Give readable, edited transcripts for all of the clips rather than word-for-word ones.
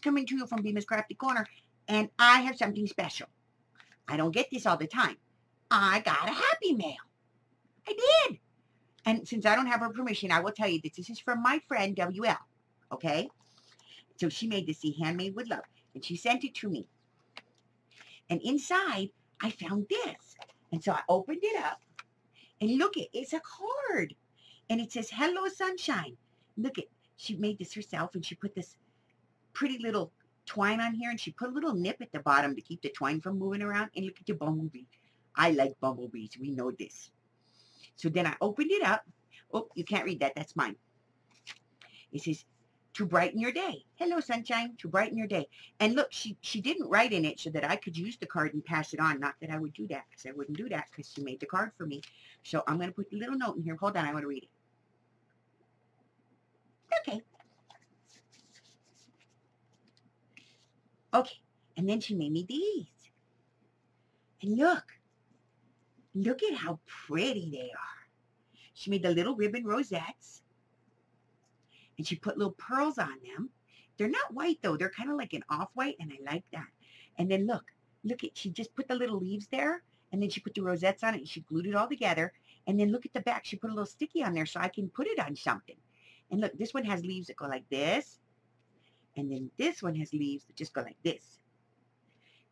coming to you from Bemis Crafty Corner, and I have something special. I don't get this all the time. I got a Happy Mail. I did. And since I don't have her permission, I will tell you this. This is from my friend, WL. Okay? So she made this, handmade with love. And she sent it to me. And inside, I found this. And so I opened it up. And look, it's a card. And it says, hello, sunshine. Look, she made this herself. And she put this pretty little twine on here. And she put a little nip at the bottom to keep the twine from moving around. And look at the bumblebee. I like bumblebees. We know this. So then I opened it up. Oh, you can't read that. That's mine. It says, to brighten your day. Hello, sunshine, to brighten your day. And look, she didn't write in it so that I could use the card and pass it on. Not that I would do that, because I wouldn't do that, because she made the card for me. So I'm going to put a little note in here. Hold on, I want to read it. Okay. Okay, and then she made me these. And look at how pretty they are. She made the little ribbon rosettes. And she put little pearls on them. They're not white, though. They're kind of like an off-white, and I like that. And then look, she just put the little leaves there, and then she put the rosettes on it, and she glued it all together. And then look at the back. She put a little sticky on there so I can put it on something. And look, this one has leaves that go like this. And then this one has leaves that just go like this.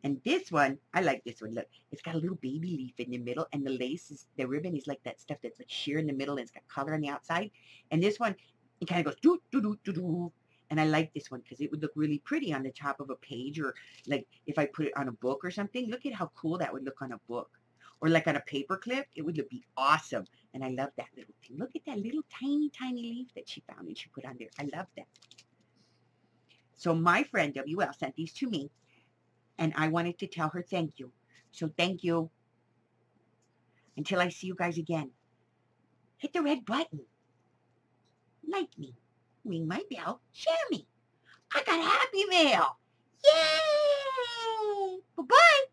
And this one, I like this one. Look, it's got a little baby leaf in the middle, and the lace the ribbon is like that stuff that's like sheer in the middle, and it's got color on the outside. And this one, it kind of goes doo doo doo doo doo. And I like this one because it would look really pretty on the top of a page, or like if I put it on a book or something. Look at how cool that would look on a book, or like on a paper clip. It would be awesome. And I love that little thing. Look at that little tiny leaf that she found and she put on there. I love that. So my friend WL sent these to me, and I wanted to tell her thank you. So thank you. Until I see you guys again, hit the red button. Like me, ring my bell, share me. I got a Happy Mail. Yay! Bye-bye.